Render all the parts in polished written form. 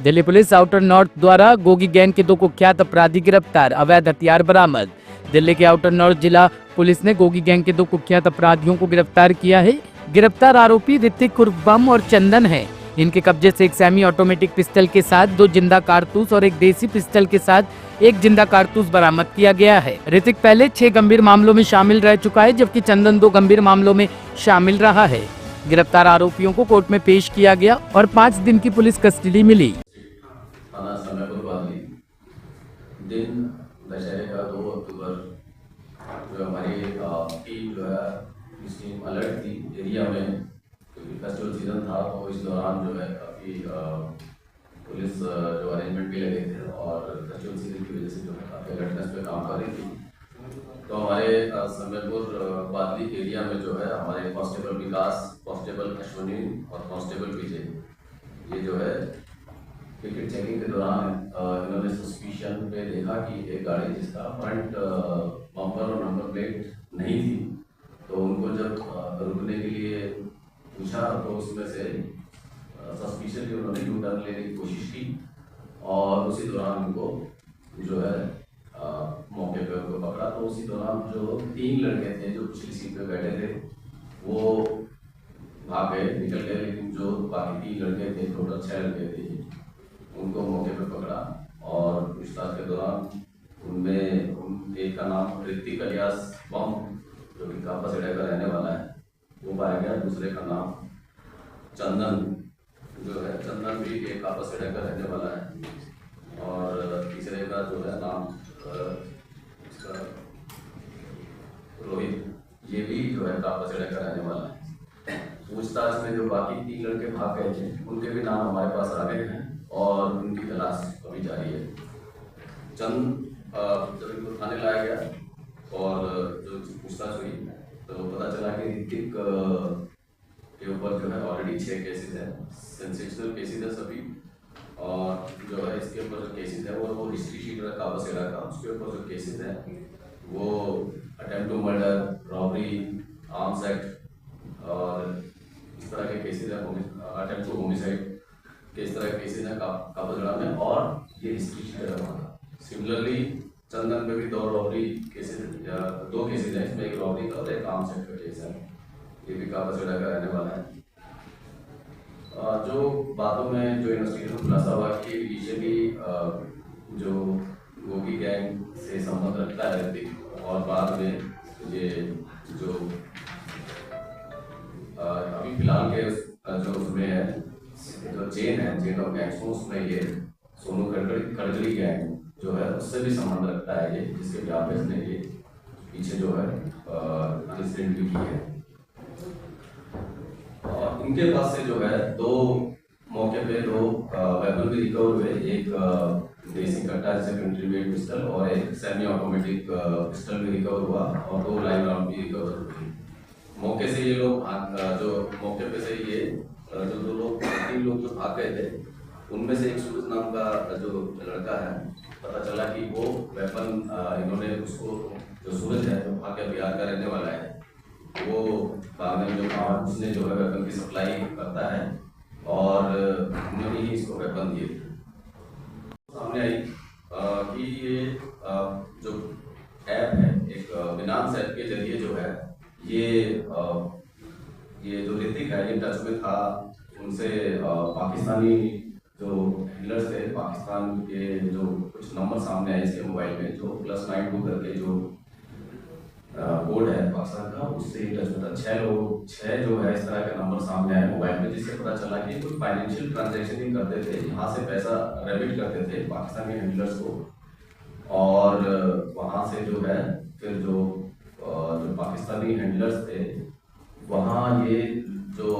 Delhi police outer north द्वारा Gogi gang के 2 कुख्यात अपराधी गिरफ्तार, अवैध हथियार बरामद। दिल्ली के आउटर नॉर्थ जिला पुलिस ने गोगी गैंग के 2 कुख्यात अपराधियों को गिरफ्तार किया है। गिरफ्तार आरोपी ऋतिक उर्फ बम और चंदन है। इनके कब्जे से एक सेमी ऑटोमेटिक पिस्टल के साथ 2 जिंदा कारतूस और एक देसी पिस्टल के साथ 1 जिंदा कारतूस बरामद किया गया है। ऋतिक पहले 6 गंभीर मामलों में शामिल रह चुका है, जबकि चंदन 2 गंभीर मामलों में शामिल रहा है। गिरफ्तार आरोपियों को कोर्ट में पेश किया गया और 5 दिन की पुलिस कस्टडी मिली। थाना समयपुर वाली दिन दशहरे का 2 अक्टूबर जो हमारी टीम जो है इस टीम अलर्ट थी एरिया में, क्योंकि फेस्टिवल सीजन था। तो इस दौरान जो है काफ़ी पुलिस जो अरेंजमेंट भी लगे थे और फेस्टिवल सीजन की वजह से जो है काफ़ी अलर्टनेस पे काम कर रही थी। तो हमारे समयपुर बादली एरिया में जो है हमारे कांस्टेबल विकास, कांस्टेबल अश्विनी और कांस्टेबल विजय, ये जो है टिकट चेकिंग के दौरान इन्होंने सस्पिशन पे देखा कि एक गाड़ी जिसका फ्रंट बम्पर और नंबर प्लेट नहीं थी, तो उनको जब रुकने के लिए पूछा तो उसमें से सस्पिशनली उन्होंने यू टर्न लेने की कोशिश की और उसी दौरान उनको जो है मौके पे उनको पकड़ा। तो उसी दौरान जो 3 लड़के थे जो पिछली सीट पे बैठे थे वो भाग गए, निकल गए, लेकिन जो बाकी 3 लड़के थे, टोटल 6 लड़के थे, उनको मौके पे पकड़ा और पूछताछ के दौरान उनमें एक का नाम ऋतिक अलियास बम जो कि कापा सेड़ा का रहने वाला है वो पाया गया। दूसरे का नाम चंदन जो है, चंदन भी एक कापा सेड़ा का रहने वाला है और तीसरे का जो है नाम इसका रोहित, ये भी जो है कापा सेड़ा का रहने वाला है। पूछताछ में जो बाकी 3 लड़के भाग गए थे उनके भी नाम हमारे पास आ गए हैं और उनकी तलाश अभी जारी है। जब इनको थाने लाया गया और जो पूछताछ हुई तो पता चला कि ऋतिक के ऊपर जो है ऑलरेडी 6 केसेस हैं, सेंसेशनल केसेस है सभी। और जो है इसके ऊपर जो केसेस है वो हिस्ट्री शीट है काबा सेड़ा का, उसके ऊपर जो केसेस है वो attempt to murder, robbery, arms act और इस तरह के केसेस है, अटेम्प्ट टू होमिसाइड के इस तरह के केसेस हैं काबा में और ये हिस्ट्री शीट है वहाँ का। सिमिलरली चंदन में भी 2 रॉबरी केसेस, 2 केसेस हैं, इसमें एक रॉबरी का और एक आर्म्स एक्ट का केस है, ये भी काबा सेड़ा का रहने वाला है। जो बातों में जो इन्वेस्टिगेशन खुलासा हुआ कि इनिशियली जो गोगी गैंग से संबंध रखता है ऋतिक और बाद में ये जो अभी फिलहाल के जो उसमें है जो चेन ऑफ गैंग्स उसमें ये सोनू खड़गड़ी गैंग जो है उससे भी संबंध रखता है ये, जिसके व्यापक ने ये पीछे जो है इंसिडेंट भी की है। और इनके पास से जो है 2 मौके पे 2 वेपन भी रिकवर हुए, एक देसी कट्टा जैसे कंट्रीब्यूट पिस्टल और एक सेमी ऑटोमेटिक पिस्टल भी रिकवर हुआ और 2 लाइव राउंड भी रिकवर हुए। मौके से ये लोग जो मौके पे से ये जो 2 लोग 3 लोग जो भाग गए थे उनमें से एक सूरज नाम का जो लड़का है, पता चला कि वो वेपन इन्होंने उसको, जो सूरज है जो भाग के बिहार का रहने वाला है, वो भागने में जो काम उसने जो है वेपन की सप्लाई करता है और उन्होंने ही इसको वेपन दिए थे। सामने आई कि ये जो ऐप है एक बिनांस ऐप के जरिए जो है ये जो ऋतिक है ये टच में था उनसे। पाकिस्तानी जो हैंडलर्स थे, पाकिस्तान के जो कुछ नंबर सामने आए इसके मोबाइल में, जो +92 करके जो कोड है पाकिस्तान का, उससे ही टच में था। 6 जो है इस तरह के नंबर सामने आए मोबाइल में, जिससे पता चला कि कुछ फाइनेंशियल ट्रांजेक्शन ही करते थे, यहाँ से पैसा रेमिट करते थे पाकिस्तानी हैंडलर्स को और वहाँ से जो है फिर जो पाकिस्तानी हैंडलर्स थे वहाँ ये जो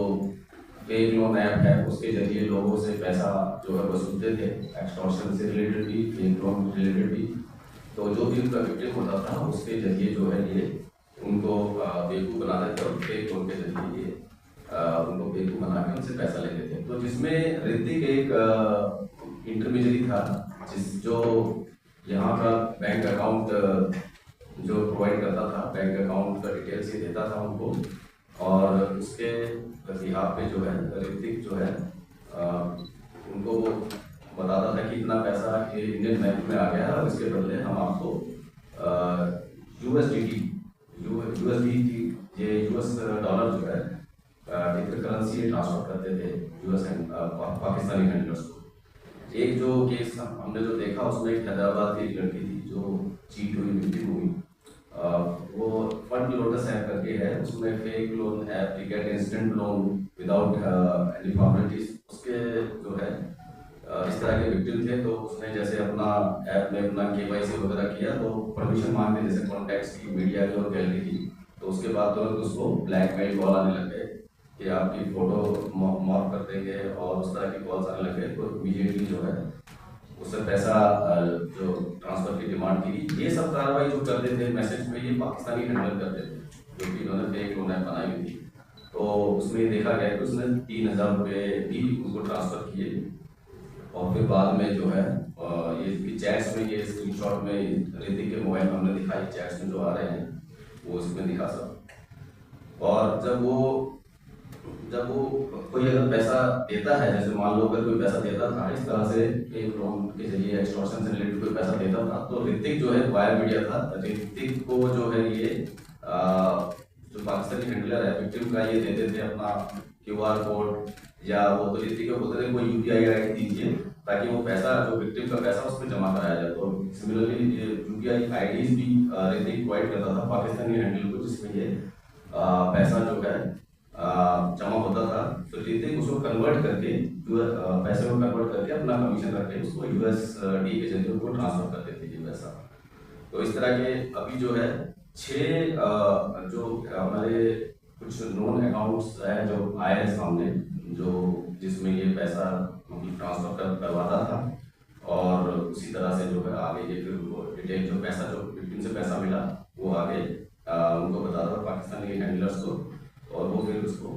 फेक लोन ऐप है उसके जरिए लोगों से पैसा जो है वसूलते थे, एक्सटॉर्शन से रिलेटेड भी, फेक लोन रिलेटेड भी। तो जो भी उनका विक्टिम होता था उसके जरिए जो है ये उनको बेवकूफ़ बनाते थे और फेक लोन के जरिए ये उनको बेवकूफ़ बना के उनसे पैसा लेते थे। तो जिसमें ऋतिक एक इंटरमीडियरी था, जो यहाँ का बैंक अकाउंट जो प्रोवाइड करता था, बैंक अकाउंट का डिटेल्स ही देता था उनको और उसके बिहाफ पे जो है ऋतिक जो है उनको वो बताता था कि इतना पैसा ये इंडियन बैंक में आ गया है और इसके बदले हम आपको यूएसडीटी ये यूएस डॉलर जो है डिजिटल करेंसी ट्रांसफर करते थे यूएस पाकिस्तानी हैंडलर्स को। एक जो केस हमने जो देखा उसमें एक हैदराबाद की एक लड़की थी जो चीट हुई, विक्टिम हुई। वो फंड लोटस ऐप करके है, उसमें fake loan app, instant loan without any formalities, उसके जो है इस तरह के विक्टिम थे। तो उसने जैसे अपना ऐप में अपना केवाईसी वगैरह किया तो परमिशन मांगे, जैसे कॉन्टैक्ट्स की, मीडिया की और गैलरी की। तो उसके बाद तुरंत उसको ब्लैकमेल कॉल आने लग गए कि आपकी फोटो मॉर्फ कर देंगे और उस तरह की कॉल्स आने लगे। तो इमीडिएटली जो है उससे पैसा जो ट्रांसफर की डिमांड की। ये सब कार्रवाई जो करते थे मैसेज में, ये पाकिस्तानी हैंडल करते थे जो कि उन्होंने फेक लोन ऐप बनाई हुई थी। तो उसमें देखा गया कि उसने 3,000 रुपये भी उनको ट्रांसफर किए और फिर बाद में जो है ये चैट्स में, ये स्क्रीनशॉट में ऋतिक के मोबाइल में हमने दिखा, ये चैट्स में जो आ रहे हैं वो इसमें दिखा सब। और जब वो कोई अगर पैसा देता है, जैसे मान लो अगर कोई पैसा देता था इस तरह से एक लोन के जरिए एक्सटॉर्शन से रिलेटेड कोई पैसा देता था, तो ऋतिक जो है वायर मीडिया था, ऋतिक को जो है ये जो पाकिस्तानी हैंडलर है विक्टिम का, ये देते थे अपना QR कोड, या वो तो ऋतिक को बोलते थे कोई UPI ID दीजिए ताकि वो पैसा जो विक्टिम का पैसा उसमें जमा कराया जाए। तो सिमिलरली ये UPI IDs भी ऋतिक प्रोवाइड करता था पाकिस्तानी हैंडलर को, जिसमें ये पैसा जो है जमा होता था। तो ऋतिक उसको कन्वर्ट करके पैसे को कन्वर्ट करके अपना कमीशन रख के उसको USD के जरिए उनको ट्रांसफर करते थे ये पैसा। तो इस तरह के अभी जो है 6 जो हमारे कुछ नोन अकाउंट्स है जो आए हैं सामने, जो जिसमें ये पैसा ट्रांसफर करवाता था। और उसी तरह से जो है आगे ये फिर वो डिटेल जो पैसा जो विक्टिम से पैसा मिला वो आगे उनको बताता था पाकिस्तानी हैंडलर्स को, और वो फिर उसको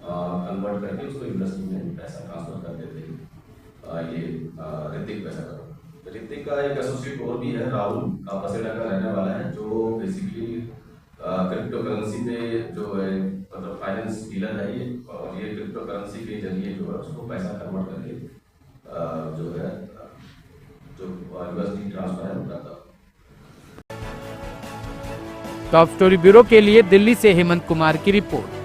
कन्वर्ट करके उसको यूएसडी में पैसा ट्रांसफर कर देते हैं। ये ऋतिक पैसा का, ऋतिक का एक एसोसिएट और भी है, राहुल पसेड़ा का रहने वाला है, जो बेसिकली क्रिप्टो करेंसी पे जो है मतलब फाइनेंस डीलर है ये, और ये क्रिप्टो करेंसी के जरिए जो है उसको पैसा कन्वर्ट करके जो है जो यूएसडी ट्रांसफर है वो करता है। टॉप स्टोरी ब्यूरो के लिए दिल्ली से हेमंत कुमार की रिपोर्ट।